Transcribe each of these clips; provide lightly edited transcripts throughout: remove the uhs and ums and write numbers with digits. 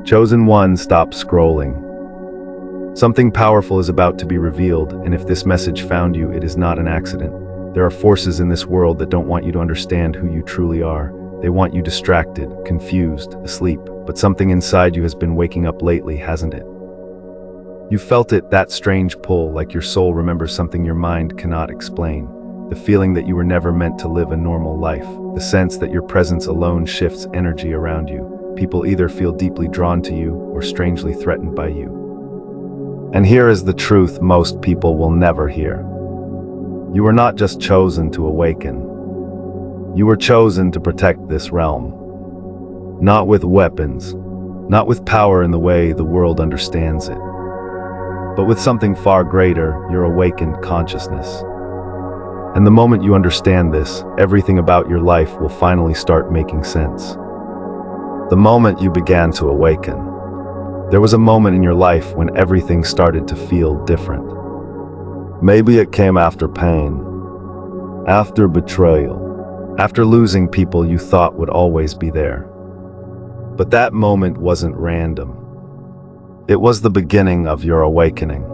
Chosen One, stop scrolling. Something powerful is about to be revealed, and if this message found you, it is not an accident. There are forces in this world that don't want you to understand who you truly are. They want you distracted, confused, asleep, but something inside you has been waking up lately, hasn't it? You felt it, that strange pull, like your soul remembers something your mind cannot explain. The feeling that you were never meant to live a normal life. The sense that your presence alone shifts energy around you. People either feel deeply drawn to you or strangely threatened by you. And here is the truth most people will never hear. You were not just chosen to awaken. You were chosen to protect this realm. Not with weapons, not with power in the way the world understands it, but with something far greater, your awakened consciousness. And the moment you understand this, everything about your life will finally start making sense. The moment you began to awaken, there was a moment in your life when everything started to feel different. Maybe it came after pain, after betrayal, after losing people you thought would always be there. But that moment wasn't random. It was the beginning of your awakening.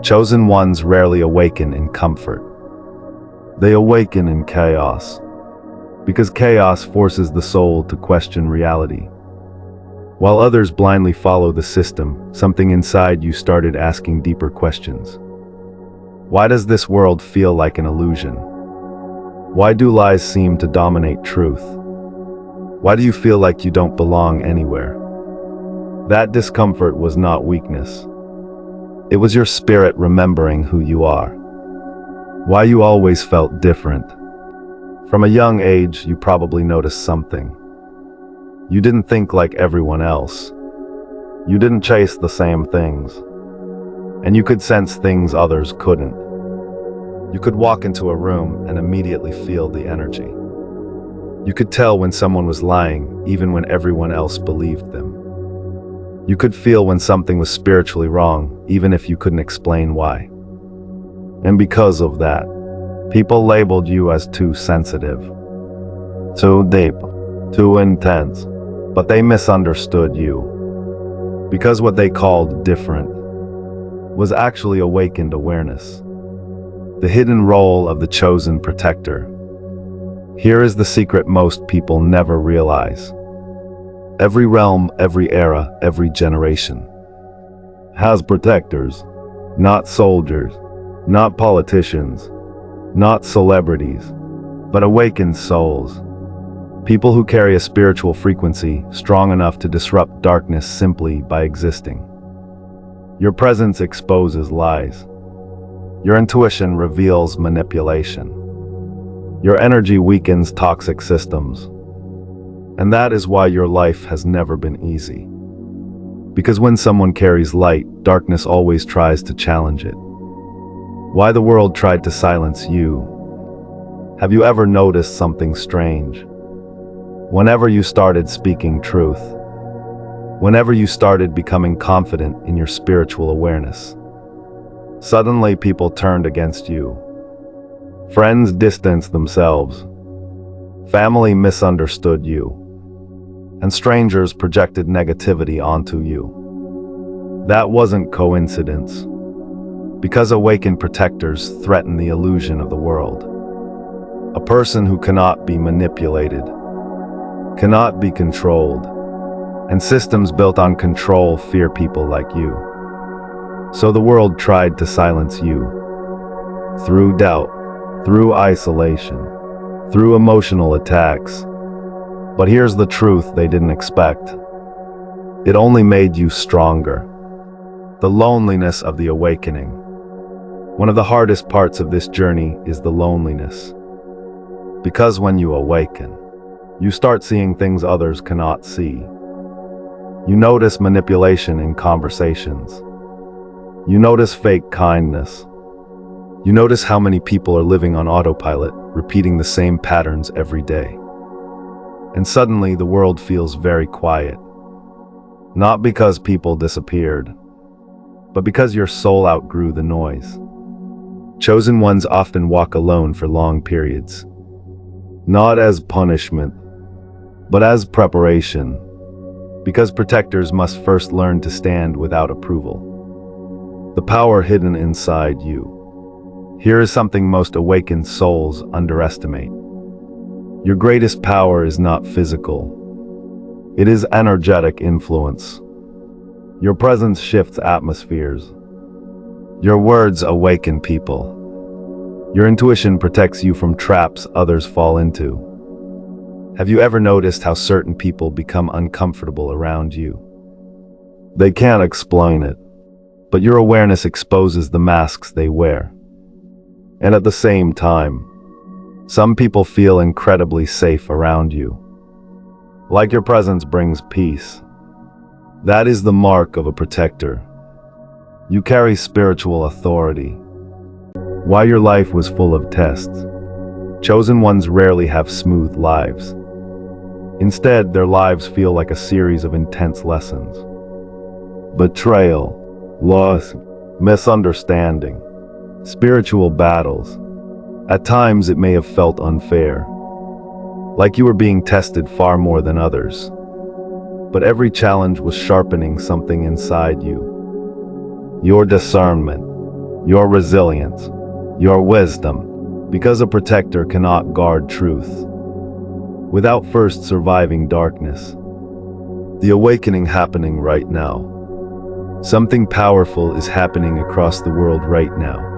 Chosen ones rarely awaken in comfort. They awaken in chaos, because chaos forces the soul to question reality. While others blindly follow the system, something inside you started asking deeper questions. Why does this world feel like an illusion? Why do lies seem to dominate truth? Why do you feel like you don't belong anywhere? That discomfort was not weakness. It was your spirit remembering who you are. Why you always felt different. From a young age, you probably noticed something. You didn't think like everyone else. You didn't chase the same things. And you could sense things others couldn't. You could walk into a room and immediately feel the energy. You could tell when someone was lying, even when everyone else believed them. You could feel when something was spiritually wrong, even if you couldn't explain why. And because of that, people labeled you as too sensitive, too deep, too intense. But they misunderstood you, because what they called different was actually awakened awareness, the hidden role of the chosen protector. Here is the secret most people never realize. Every realm, every era, every generation has protectors, not soldiers, not politicians, not celebrities, but awakened souls. People who carry a spiritual frequency strong enough to disrupt darkness simply by existing. Your presence exposes lies. Your intuition reveals manipulation. Your energy weakens toxic systems. And that is why your life has never been easy. Because when someone carries light, darkness always tries to challenge it. Why the world tried to silence you? Have you ever noticed something strange? Whenever you started speaking truth, whenever you started becoming confident in your spiritual awareness, suddenly people turned against you. Friends distanced themselves. Family misunderstood you. And strangers projected negativity onto you. That wasn't coincidence. Because awakened protectors threaten the illusion of the world. A person who cannot be manipulated, cannot be controlled, and systems built on control fear people like you. So the world tried to silence you. Through doubt, through isolation, through emotional attacks. But here's the truth they didn't expect. It only made you stronger. The loneliness of the awakening. One of the hardest parts of this journey is the loneliness. Because when you awaken, you start seeing things others cannot see. You notice manipulation in conversations. You notice fake kindness. You notice how many people are living on autopilot, repeating the same patterns every day. And suddenly the world feels very quiet. Not because people disappeared, but because your soul outgrew the noise. Chosen ones often walk alone for long periods. Not as punishment, but as preparation. Because protectors must first learn to stand without approval. The power hidden inside you. Here is something most awakened souls underestimate. Your greatest power is not physical. It is energetic influence. Your presence shifts atmospheres. Your words awaken people. Your intuition protects you from traps others fall into. Have you ever noticed how certain people become uncomfortable around you? They can't explain it, but your awareness exposes the masks they wear. And at the same time, some people feel incredibly safe around you. Like your presence brings peace. That is the mark of a protector. You carry spiritual authority. While your life was full of tests, chosen ones rarely have smooth lives. Instead, their lives feel like a series of intense lessons. Betrayal, loss, misunderstanding, spiritual battles. At times it may have felt unfair, like you were being tested far more than others. But every challenge was sharpening something inside you. Your discernment, your resilience, your wisdom, because a protector cannot guard truth without first surviving darkness. The awakening happening right now. Something powerful is happening across the world right now.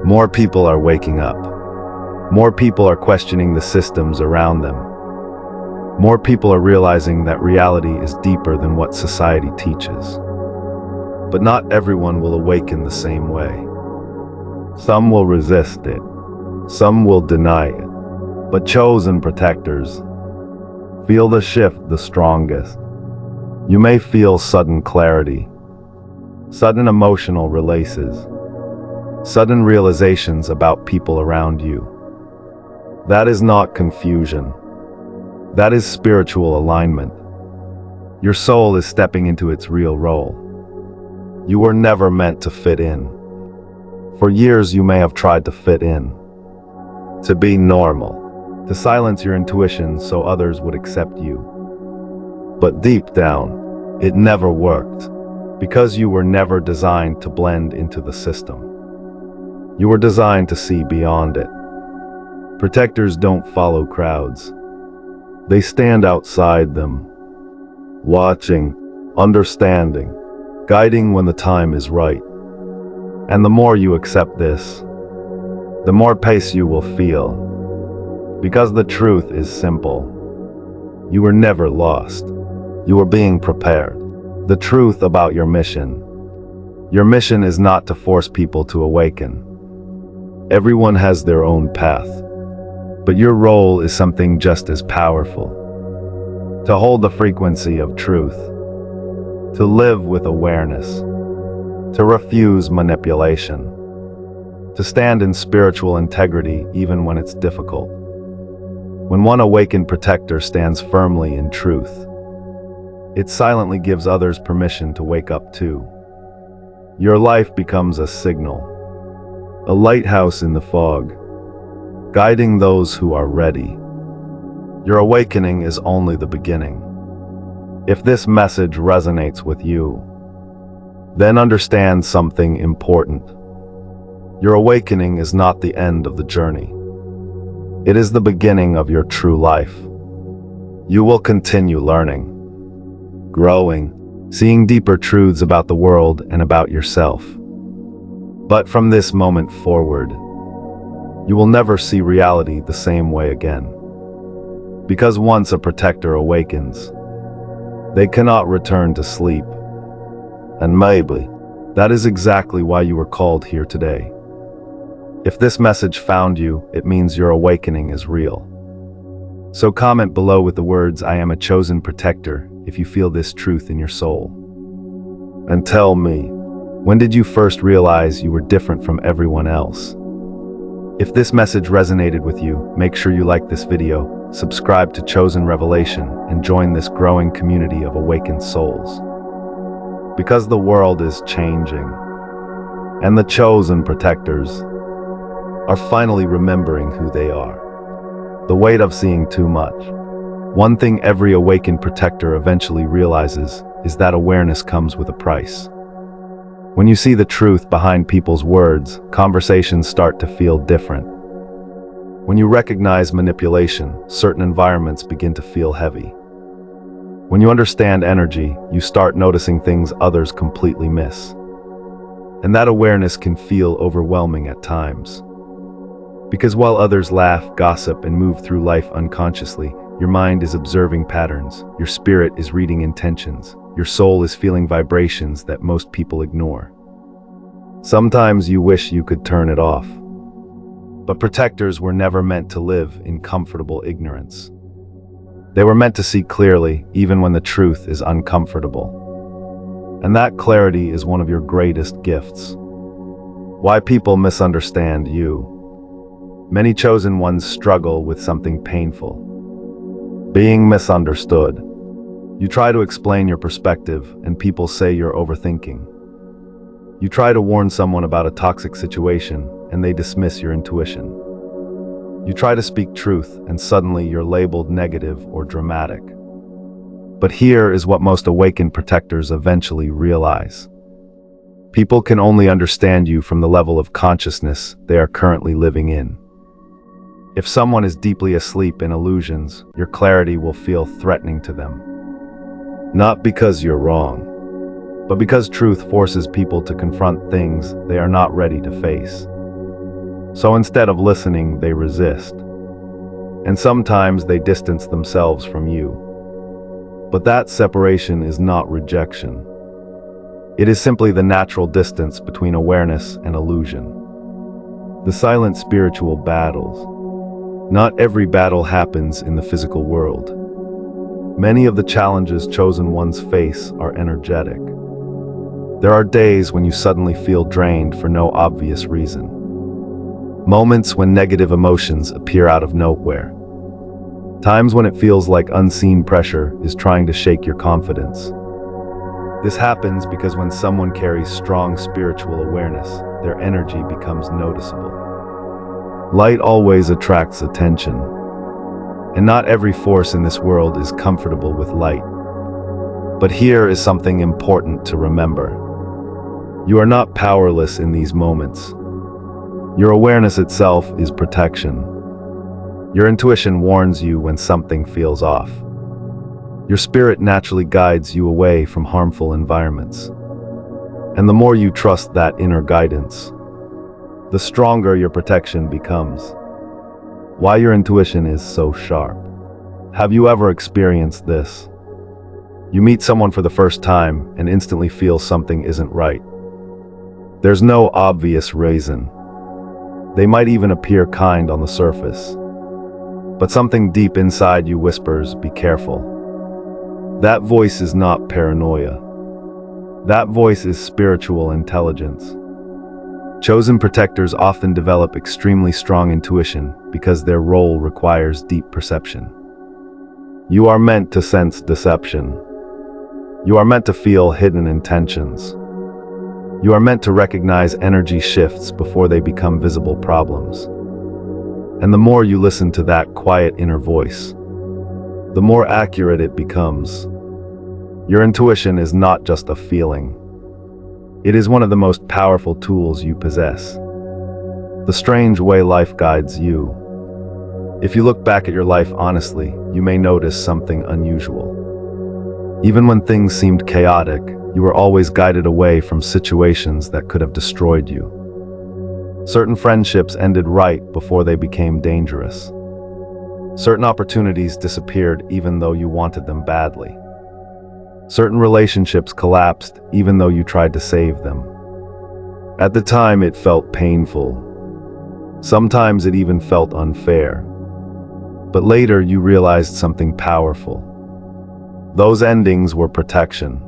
More people are waking up. More people are questioning the systems around them. More people are realizing that reality is deeper than what society teaches. But not everyone will awaken the same way. Some will resist it. Some will deny it. But chosen protectors feel the shift the strongest. You may feel sudden clarity, sudden emotional releases, sudden realizations about people around you. That is not confusion. That is spiritual alignment. Your soul is stepping into its real role. You were never meant to fit in. For years you may have tried to fit in, to be normal, to silence your intuition so others would accept you. But deep down, it never worked, because you were never designed to blend into the system. You were designed to see beyond it. Protectors don't follow crowds. They stand outside them, watching, understanding, guiding when the time is right. And the more you accept this, the more peace you will feel. Because the truth is simple. You were never lost. You were being prepared. The truth about your mission. Your mission is not to force people to awaken. Everyone has their own path. But your role is something just as powerful. To hold the frequency of truth. To live with awareness. To refuse manipulation. To stand in spiritual integrity even when it's difficult. When one awakened protector stands firmly in truth, it silently gives others permission to wake up too. Your life becomes a signal, a lighthouse in the fog, guiding those who are ready. Your awakening is only the beginning. If this message resonates with you, then understand something important. Your awakening is not the end of the journey. It is the beginning of your true life. You will continue learning, growing, seeing deeper truths about the world and about yourself. But from this moment forward, you will never see reality the same way again. Because once a protector awakens, they cannot return to sleep. And maybe that is exactly why you were called here today. If this message found you, it means your awakening is real. So comment below with the words, "I am a chosen protector," if you feel this truth in your soul. And tell me, when did you first realize you were different from everyone else? If this message resonated with you, make sure you like this video, subscribe to Chosen Revelation, and join this growing community of awakened souls. Because the world is changing, and the chosen protectors are finally remembering who they are. The weight of seeing too much, One thing every awakened protector eventually realizes is that awareness comes with a price. When you see the truth behind people's words, conversations start to feel different. When you recognize manipulation, certain environments begin to feel heavy. When you understand energy, you start noticing things others completely miss. And that awareness can feel overwhelming at times. Because while others laugh, gossip, and move through life unconsciously, your mind is observing patterns, your spirit is reading intentions, your soul is feeling vibrations that most people ignore. Sometimes you wish you could turn it off. But protectors were never meant to live in comfortable ignorance. They were meant to see clearly, even when the truth is uncomfortable. And that clarity is one of your greatest gifts. Why people misunderstand you. Many chosen ones struggle with something painful. Being misunderstood. You try to explain your perspective, and people say you're overthinking. You try to warn someone about a toxic situation, and they dismiss your intuition. You try to speak truth, and suddenly you're labeled negative or dramatic. But here is what most awakened protectors eventually realize. People can only understand you from the level of consciousness they are currently living in. If someone is deeply asleep in illusions, your clarity will feel threatening to them. Not because you're wrong, but because truth forces people to confront things they are not ready to face. So instead of listening, they resist. And sometimes they distance themselves from you. But that separation is not rejection. It is simply the natural distance between awareness and illusion. The silent spiritual battles. Not every battle happens in the physical world. Many of the challenges chosen ones face are energetic. There are days when you suddenly feel drained for no obvious reason. Moments when negative emotions appear out of nowhere. Times when it feels like unseen pressure is trying to shake your confidence. This happens because when someone carries strong spiritual awareness, their energy becomes noticeable. Light always attracts attention. And not every force in this world is comfortable with light. But here is something important to remember. You are not powerless in these moments. Your awareness itself is protection. Your intuition warns you when something feels off. Your spirit naturally guides you away from harmful environments. And the more you trust that inner guidance, the stronger your protection becomes. Why your intuition is so sharp. Have you ever experienced this? You meet someone for the first time and instantly feel something isn't right. There's no obvious reason. They might even appear kind on the surface. But something deep inside you whispers, "Be careful." That voice is not paranoia. That voice is spiritual intelligence. Chosen protectors often develop extremely strong intuition because their role requires deep perception. You are meant to sense deception. You are meant to feel hidden intentions. You are meant to recognize energy shifts before they become visible problems. And the more you listen to that quiet inner voice, the more accurate it becomes. Your intuition is not just a feeling. It is one of the most powerful tools you possess. The strange way life guides you. If you look back at your life honestly, you may notice something unusual. Even when things seemed chaotic, you were always guided away from situations that could have destroyed you. Certain friendships ended right before they became dangerous. Certain opportunities disappeared even though you wanted them badly. Certain relationships collapsed even though you tried to save them. At the time, it felt painful. Sometimes it even felt unfair. But later, you realized something powerful. Those endings were protection.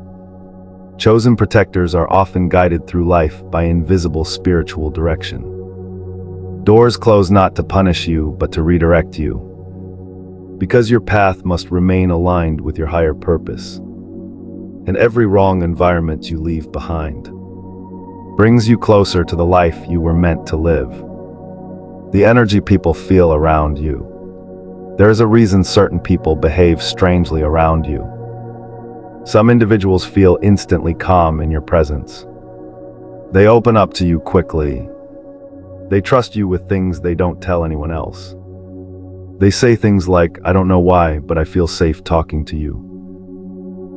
Chosen protectors are often guided through life by invisible spiritual direction. Doors close not to punish you, but to redirect you. Because your path must remain aligned with your higher purpose. And every wrong environment you leave behind brings you closer to the life you were meant to live. The energy people feel around you. There is a reason certain people behave strangely around you. Some individuals feel instantly calm in your presence. They open up to you quickly. They trust you with things they don't tell anyone else. They say things like, "I don't know why, but I feel safe talking to you."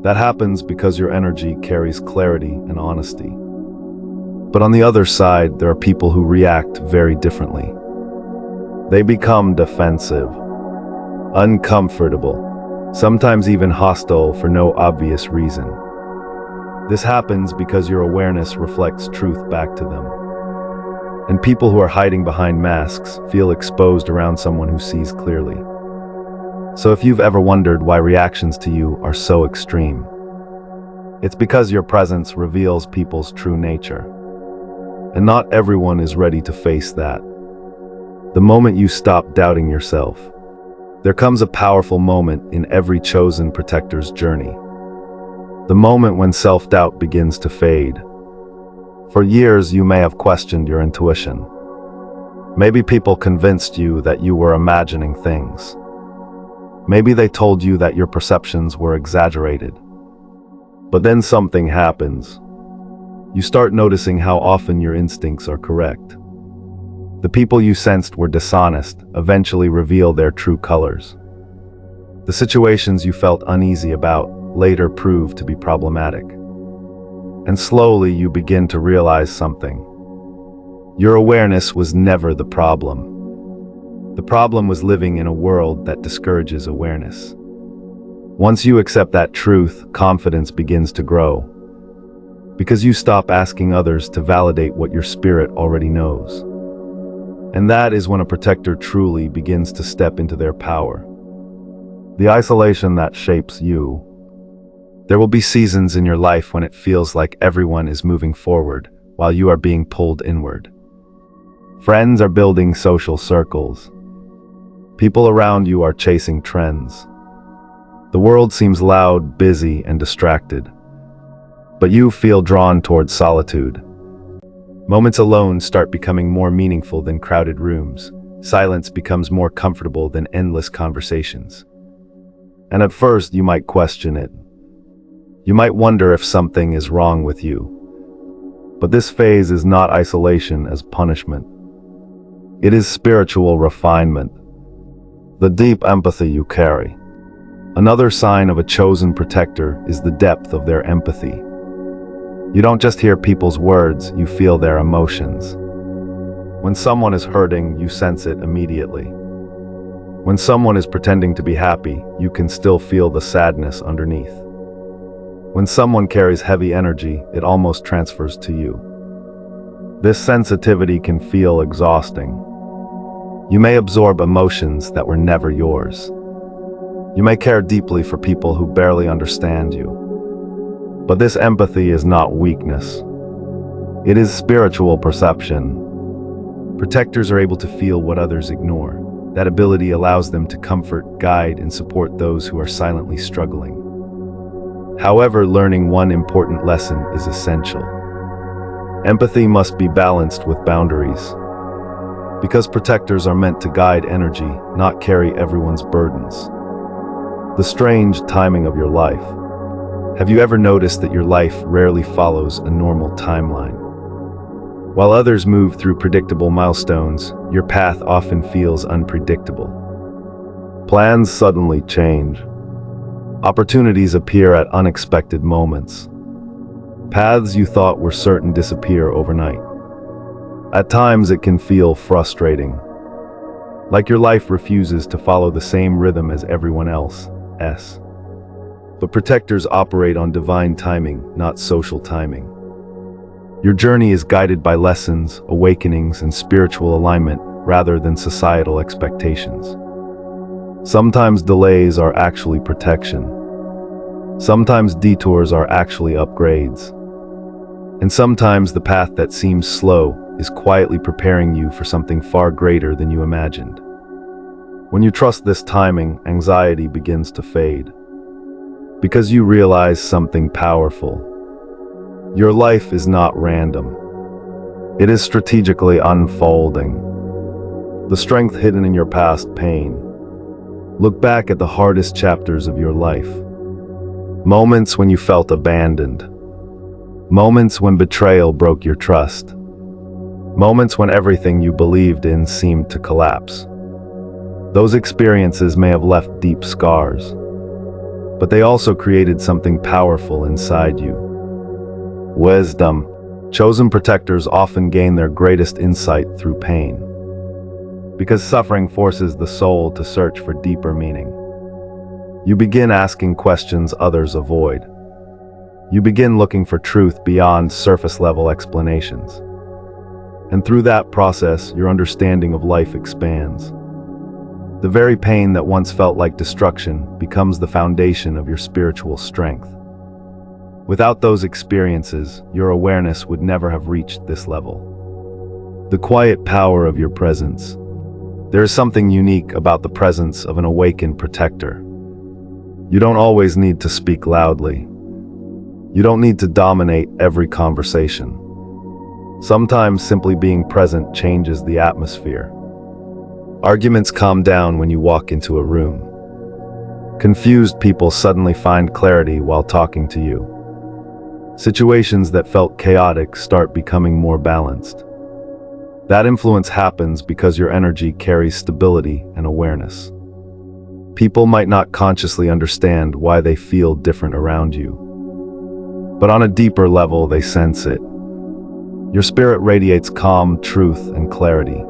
That happens because your energy carries clarity and honesty. But on the other side, there are people who react very differently. They become defensive, uncomfortable, sometimes even hostile for no obvious reason. This happens because your awareness reflects truth back to them. And people who are hiding behind masks feel exposed around someone who sees clearly. So if you've ever wondered why reactions to you are so extreme, it's because your presence reveals people's true nature. And not everyone is ready to face that. The moment you stop doubting yourself, there comes a powerful moment in every chosen protector's journey. The moment when self-doubt begins to fade. For years, you may have questioned your intuition. Maybe people convinced you that you were imagining things. Maybe they told you that your perceptions were exaggerated. But then something happens. You start noticing how often your instincts are correct. The people you sensed were dishonest eventually reveal their true colors. The situations you felt uneasy about later prove to be problematic. And slowly you begin to realize something. Your awareness was never the problem. The problem was living in a world that discourages awareness. Once you accept that truth, confidence begins to grow. Because you stop asking others to validate what your spirit already knows. And that is when a protector truly begins to step into their power. The isolation that shapes you. There will be seasons in your life when it feels like everyone is moving forward while you are being pulled inward. Friends are building social circles. People around you are chasing trends. The world seems loud, busy, and distracted. But you feel drawn towards solitude. Moments alone start becoming more meaningful than crowded rooms. Silence becomes more comfortable than endless conversations. And at first, you might question it. You might wonder if something is wrong with you. But this phase is not isolation as punishment. It is spiritual refinement. The deep empathy you carry. Another sign of a chosen protector is the depth of their empathy. You don't just hear people's words, you feel their emotions. When someone is hurting, you sense it immediately. When someone is pretending to be happy, you can still feel the sadness underneath. When someone carries heavy energy, it almost transfers to you. This sensitivity can feel exhausting. You may absorb emotions that were never yours. You may care deeply for people who barely understand you. But this empathy is not weakness. It is spiritual perception. Protectors are able to feel what others ignore. That ability allows them to comfort, guide, and support those who are silently struggling. However, learning one important lesson is essential. Empathy must be balanced with boundaries. Because protectors are meant to guide energy, not carry everyone's burdens. The strange timing of your life. Have you ever noticed that your life rarely follows a normal timeline? While others move through predictable milestones, your path often feels unpredictable. Plans suddenly change. Opportunities appear at unexpected moments. Paths you thought were certain disappear overnight. At times it can feel frustrating, like your life refuses to follow the same rhythm as everyone else's. But protectors operate on divine timing, not social timing. Your journey is guided by lessons, awakenings, and spiritual alignment rather than societal expectations. Sometimes delays are actually protection. Sometimes detours are actually upgrades. And sometimes the path that seems slow is quietly preparing you for something far greater than you imagined. When you trust this timing, anxiety begins to fade. Because you realize something powerful. Your life is not random. It is strategically unfolding. The strength hidden in your past pain, Look back at the hardest chapters of your life. Moments when you felt abandoned. Moments when betrayal broke your trust. Moments when everything you believed in seemed to collapse. Those experiences may have left deep scars, but they also created something powerful inside you. Wisdom. Chosen protectors often gain their greatest insight through pain, because suffering forces the soul to search for deeper meaning. You begin asking questions others avoid. You begin looking for truth beyond surface-level explanations. And through that process, your understanding of life expands. The very pain that once felt like destruction becomes the foundation of your spiritual strength. Without those experiences, your awareness would never have reached this level. The quiet power of your presence. There is something unique about the presence of an awakened protector. You don't always need to speak loudly. You don't need to dominate every conversation. Sometimes simply being present changes the atmosphere. Arguments calm down when you walk into a room. Confused people suddenly find clarity while talking to you. Situations that felt chaotic start becoming more balanced. That influence happens because your energy carries stability and awareness. People might not consciously understand why they feel different around you, but on a deeper level they sense it. Your spirit radiates calm, truth, and clarity.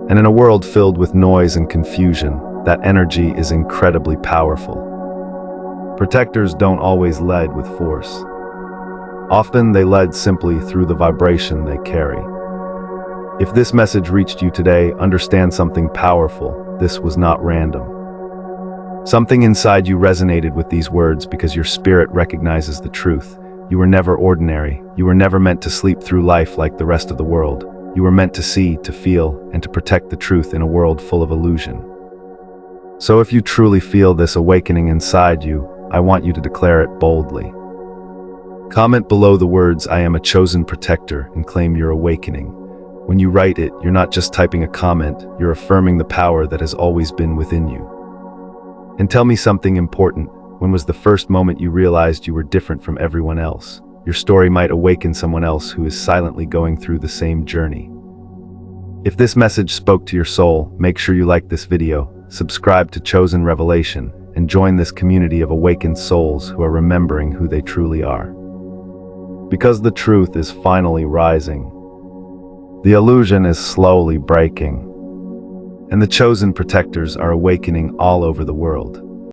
And in a world filled with noise and confusion, that energy is incredibly powerful. Protectors don't always lead with force. Often they lead simply through the vibration they carry. If this message reached you today, understand something powerful. This was not random. Something inside you resonated with these words because your spirit recognizes the truth. You were never ordinary. You were never meant to sleep through life like the rest of the world. You were meant to see, to feel, and to protect the truth in a world full of illusion. So if you truly feel this awakening inside you, I want you to declare it boldly. Comment below the words, "I am a chosen protector," and claim your awakening. When you write it, you're not just typing a comment, you're affirming the power that has always been within you. And tell me something important. When was the first moment you realized you were different from everyone else? Your story might awaken someone else who is silently going through the same journey. If this message spoke to your soul, make sure you like this video, subscribe to Chosen Revelation, and join this community of awakened souls who are remembering who they truly are. Because the truth is finally rising. The illusion is slowly breaking. And the chosen protectors are awakening all over the world.